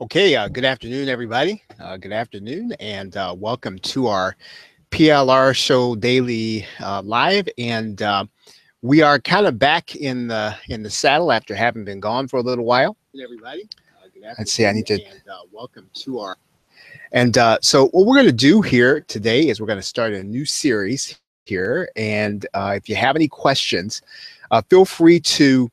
Okay, good afternoon, everybody. Good afternoon, and welcome to our PLR show daily live. And we are kind of back in the saddle after having been gone for a little while. Everybody, good afternoon. Let's see. I need to and welcome to our. And so, what we're going to do here today is we're going to start a new series here. And if you have any questions, feel free to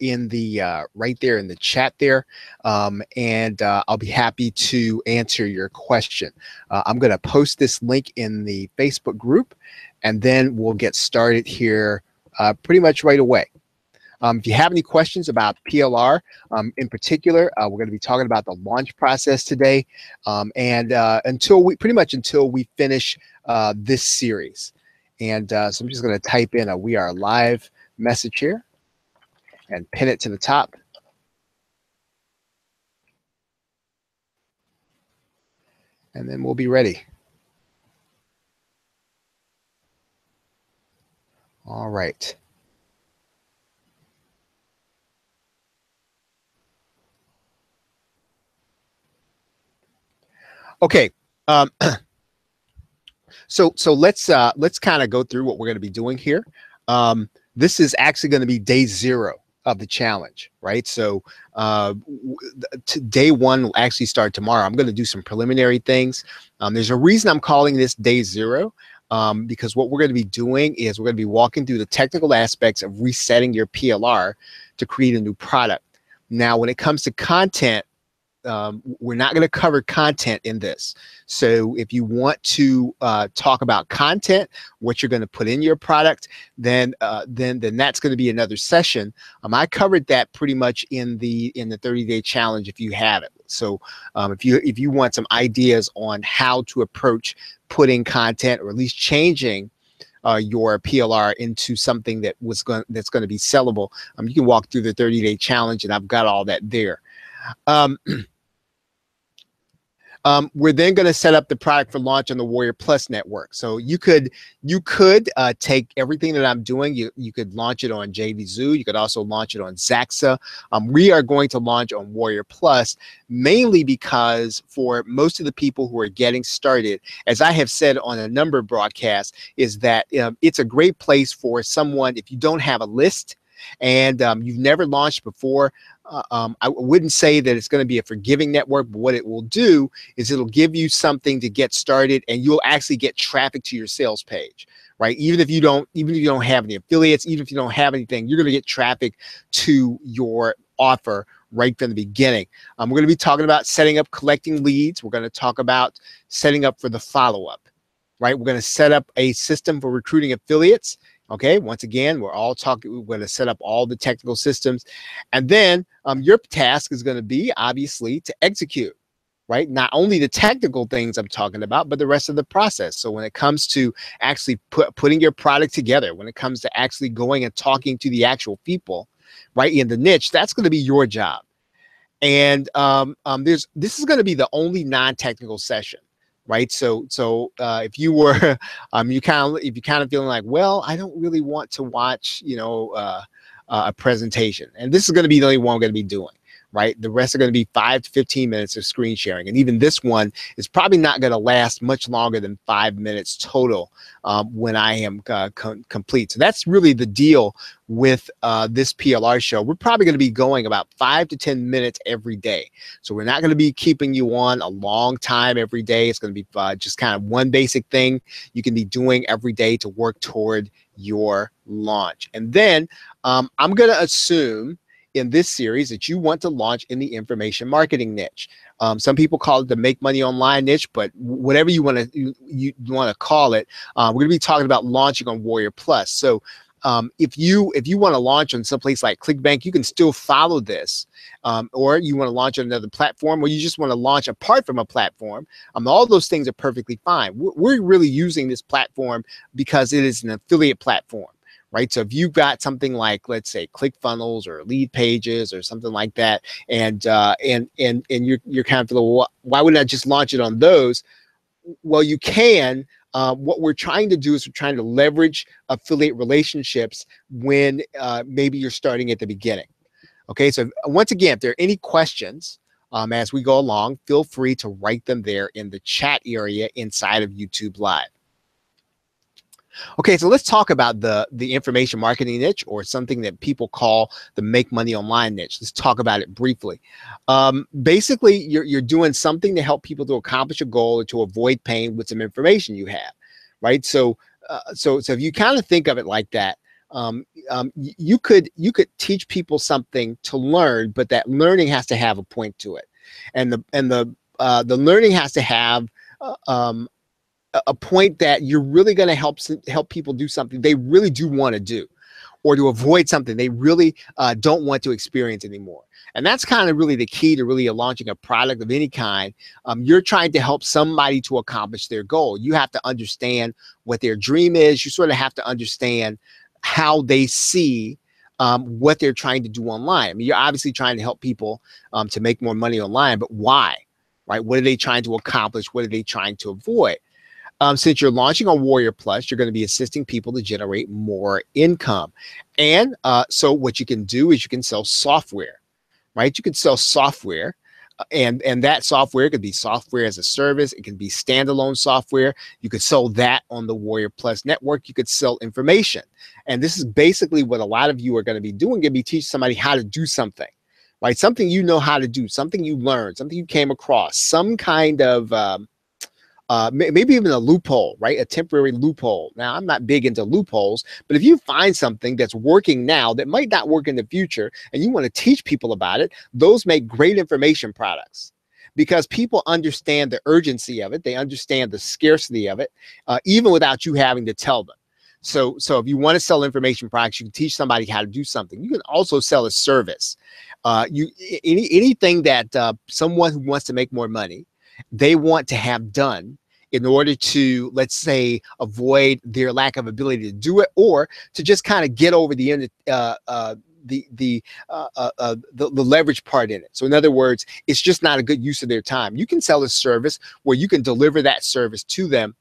in the right there in the chat there, and I'll be happy to answer your question. I'm going to post this link in the Facebook group, and then we'll get started here pretty much right away. If you have any questions about PLR in particular, we're going to be talking about the launch process today, and until we finish this series. And so I'm just going to type in a "We Are Live" message here and pin it to the top. And then we'll be ready. All right. Okay. So let's kind of go through what we're going to be doing here. This is actually going to be day 0 of the challenge, right? So day 1 will actually start tomorrow. I'm going to do some preliminary things. There's a reason I'm calling this day 0, because what we're going to be doing is we're going to be walking through the technical aspects of resetting your PLR to create a new product. Now, when it comes to content, we're not going to cover content in this. So if you want to talk about content, what you're going to put in your product, then that's going to be another session. I covered that pretty much in the 30-day challenge if you have it. So if you want some ideas on how to approach putting content, or at least changing your PLR into something that's going to be sellable, you can walk through the 30-day challenge, and I've got all that there. We're then going to set up the product for launch on the Warrior Plus network. So you could take everything that I'm doing. You could launch it on JVZoo. You could also launch it on Zaxa. We are going to launch on Warrior Plus, mainly because for most of the people who are getting started, as I have said on a number of broadcasts, is that it's a great place for someone if you don't have a list and you've never launched before. I wouldn't say that it's going to be a forgiving network, but what it will do is it'll give you something to get started, and you'll actually get traffic to your sales page, right? Even if you don't have any affiliates, even if you don't have anything, you're going to get traffic to your offer right from the beginning. We're going to be talking about setting up collecting leads. We're going to talk about setting up for the follow-up, right? We're going to set up a system for recruiting affiliates. Okay, once again, we're going to set up all the technical systems. And then your task is going to be, obviously, to execute, right? Not only the technical things I'm talking about, but the rest of the process. So when it comes to actually putting your product together, when it comes to actually going and talking to the actual people, right, in the niche, that's going to be your job. And this is going to be the only non-technical session. Right. So if you were if you kind of feeling like, well, I don't really want to watch, a presentation, and this is going to be the only one I'm going to be doing. Right. The rest are going to be 5 to 15 minutes of screen sharing. And even this one is probably not going to last much longer than 5 minutes total when I am complete. So that's really the deal with this PLR show. We're probably going to be going about 5 to 10 minutes every day. So we're not going to be keeping you on a long time every day. It's going to be just kind of one basic thing you can be doing every day to work toward your launch. And then I'm going to assume in this series that you want to launch in the information marketing niche. Some people call it the make money online niche, but whatever you want to call it, we're going to be talking about launching on Warrior Plus. So if you want to launch on someplace like ClickBank, you can still follow this, or you want to launch on another platform, or you just want to launch apart from a platform. All those things are perfectly fine. We're really using this platform because it is an affiliate platform. Right. So if you've got something like, let's say, ClickFunnels or Lead Pages or something like that, and you're kind of feeling, well, why wouldn't I just launch it on those? Well, you can. What we're trying to do is we're trying to leverage affiliate relationships when maybe you're starting at the beginning. Okay. So once again, if there are any questions as we go along. Feel free to write them there in the chat area inside of YouTube Live. Okay, so let's talk about the information marketing niche, or something that people call the make money online niche. Let's talk about it briefly. Basically, you're doing something to help people to accomplish a goal or to avoid pain with some information you have, right? So if you kind of think of it like that, you could teach people something to learn, but that learning has to have a point to it, and the learning has to have a point that you're really going to help people do something they really do want to do, or to avoid something they really don't want to experience anymore. And that's kind of really the key to really launching a product of any kind. You're trying to help somebody to accomplish their goal. You have to understand what their dream is. You sort of have to understand how they see what they're trying to do online. I mean, you're obviously trying to help people to make more money online, but why, right? What are they trying to accomplish? What are they trying to avoid? Since you're launching on Warrior Plus, you're going to be assisting people to generate more income. And so what you can do is you can sell software, right? You can sell software, and that software could be software as a service. It can be standalone software. You could sell that on the Warrior Plus network. You could sell information. And this is basically what a lot of you are going to be doing. You're going to be teaching somebody how to do something, right? Something you know how to do, something you learned, something you came across, some kind of maybe even a loophole, right? A temporary loophole. Now, I'm not big into loopholes, but if you find something that's working now that might not work in the future, and you want to teach people about it, those make great information products, because people understand the urgency of it. They understand the scarcity of it, even without you having to tell them. So if you want to sell information products, you can teach somebody how to do something. You can also sell a service. Anything that someone who wants to make more money, they want to have done in order to, let's say, avoid their lack of ability to do it, or to just kind of get over the leverage part in it. So in other words, it's just not a good use of their time. You can sell a service where you can deliver that service to them.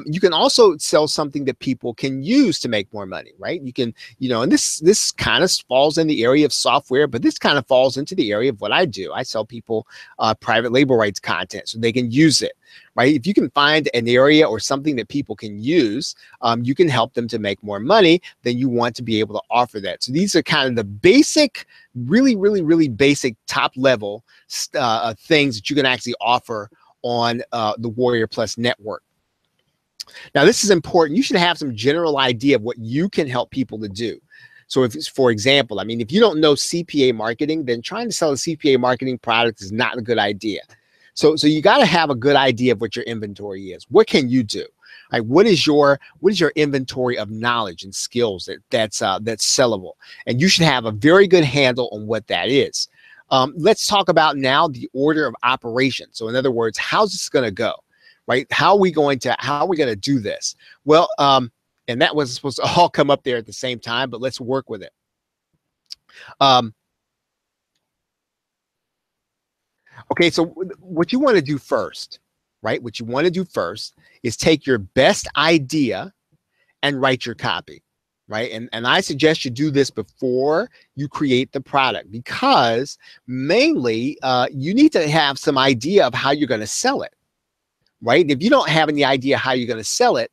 You can also sell something that people can use to make more money, right? You can, and this kind of falls in the area of software, but this kind of falls into the area of what I do. I sell people private label rights content so they can use it, right? If you can find an area or something that people can use, you can help them to make more money, then you want to be able to offer that. So these are kind of the basic, really, really, really basic top level things that you can actually offer on the Warrior Plus network. Now, this is important. You should have some general idea of what you can help people to do. So if, for example, I mean, if you don't know CPA marketing, then trying to sell a CPA marketing product is not a good idea. So you got to have a good idea of what your inventory is. What can you do? Like, what is your inventory of knowledge and skills that's sellable? And you should have a very good handle on what that is. Let's talk about now the order of operation. So in other words, how's this going to go? Right? How are we going to do this? Well, and that wasn't supposed to all come up there at the same time, but let's work with it. Okay, so what you want to do first, right? What you want to do first is take your best idea and write your copy, right? And I suggest you do this before you create the product, because mainly you need to have some idea of how you're going to sell it. Right? If you don't have any idea how you're going to sell it,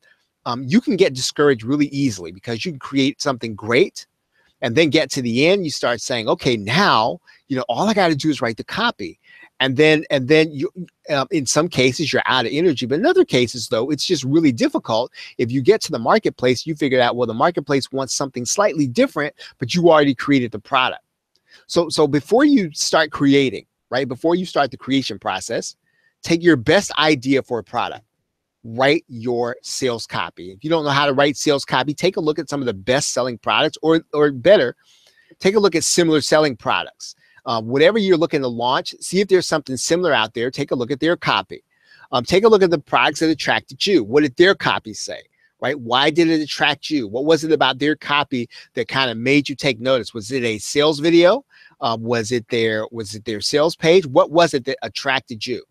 you can get discouraged really easily, because you can create something great and then get to the end. You start saying, okay, now, all I got to do is write the copy. And then you, in some cases, you're out of energy. But in other cases, though, it's just really difficult. If you get to the marketplace, you figured out, well, the marketplace wants something slightly different, but you already created the product. So before you start creating, right, before you start the creation process, take your best idea for a product, write your sales copy. If you don't know how to write sales copy, take a look at some of the best selling products, or better, take a look at similar selling products. Whatever you're looking to launch, see if there's something similar out there. Take a look at their copy. Take a look at the products that attracted you. What did their copy say? Right? Why did it attract you? What was it about their copy that kind of made you take notice? Was it a sales video? Was it their sales page? What was it that attracted you?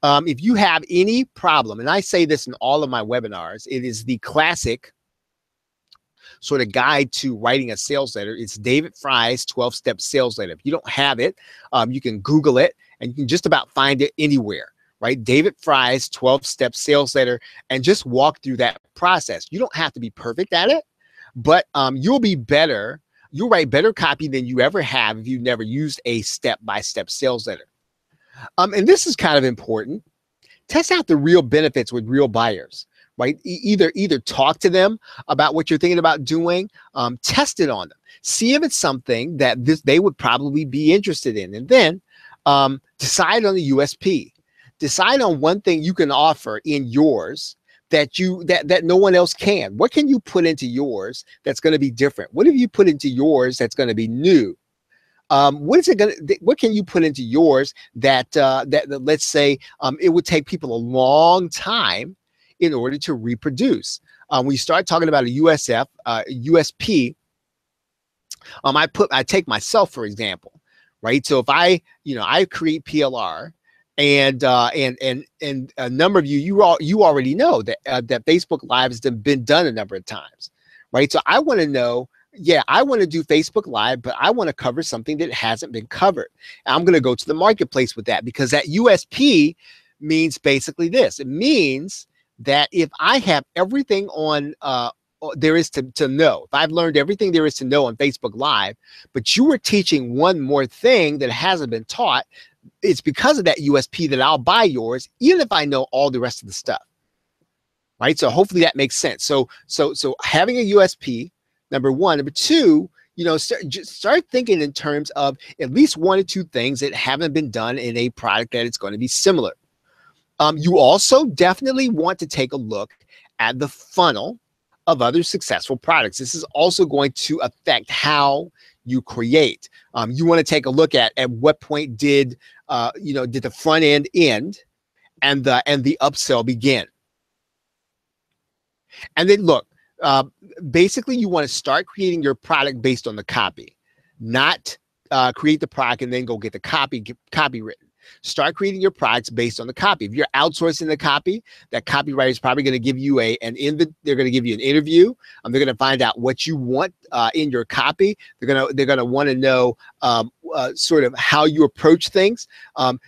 If you have any problem, and I say this in all of my webinars, it is the classic sort of guide to writing a sales letter. It's David Fry's 12-step sales letter. If you don't have it, you can Google it and you can just about find it anywhere, right? David Fry's 12-step sales letter, and just walk through that process. You don't have to be perfect at it, but you'll be better. You'll write better copy than you ever have if you've never used a step-by-step sales letter. And this is kind of important. Test out the real benefits with real buyers, right? Either talk to them about what you're thinking about doing, test it on them, see if it's something that they would probably be interested in, and then decide on the USP. Decide on one thing you can offer in yours that no one else can. What can you put into yours that's going to be different? What have you put into yours that's going to be new? What can you put into yours that let's say it would take people a long time in order to reproduce? When you start talking about a USP, I take myself for example, right? So if I create PLR, and a number of you already know that that Facebook Live has been done a number of times, right? So I want to know. Yeah, I want to do Facebook Live, but I want to cover something that hasn't been covered. And I'm going to go to the marketplace with that, because that USP means basically this. It means that if I have everything on there is to know, if I've learned everything there is to know on Facebook Live, but you are teaching one more thing that hasn't been taught, it's because of that USP that I'll buy yours, even if I know all the rest of the stuff. Right? So hopefully that makes sense. So having a USP, number one. Number two, start thinking in terms of at least one or two things that haven't been done in a product that it's going to be similar. You also definitely want to take a look at the funnel of other successful products. This is also going to affect how you create. You want to take a look at what point did the front end and the upsell begin. And then look, basically you want to start creating your product based on the copy, not create the product and then go get the copy written. Start creating your products based on the copy. If you're outsourcing the copy, that copywriter is probably going to give you they're going to give you an interview. They're going to find out what you want in your copy. They're going to want to know sort of how you approach things.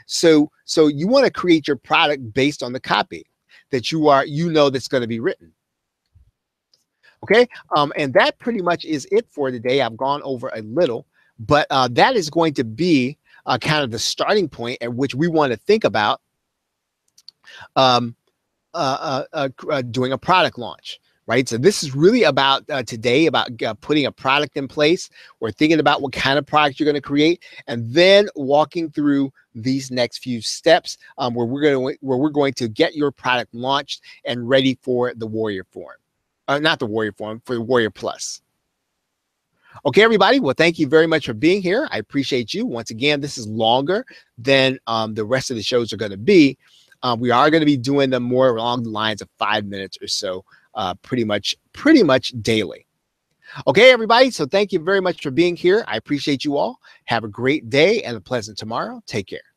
So you want to create your product based on the copy that that's going to be written. Okay, and that pretty much is it for today. I've gone over a little, but that is going to be kind of the starting point at which we want to think about doing a product launch, right? So this is really about today about putting a product in place, or thinking about what kind of product you're going to create, and then walking through these next few steps where we're going to get your product launched and ready for the Warrior Forum. Not the Warrior Forum, for the Warrior Plus. Okay, everybody. Well, thank you very much for being here. I appreciate you. Once again, this is longer than the rest of the shows are going to be. We are going to be doing them more along the lines of 5 minutes or so, pretty much daily. Okay, everybody. So thank you very much for being here. I appreciate you all. Have a great day and a pleasant tomorrow. Take care.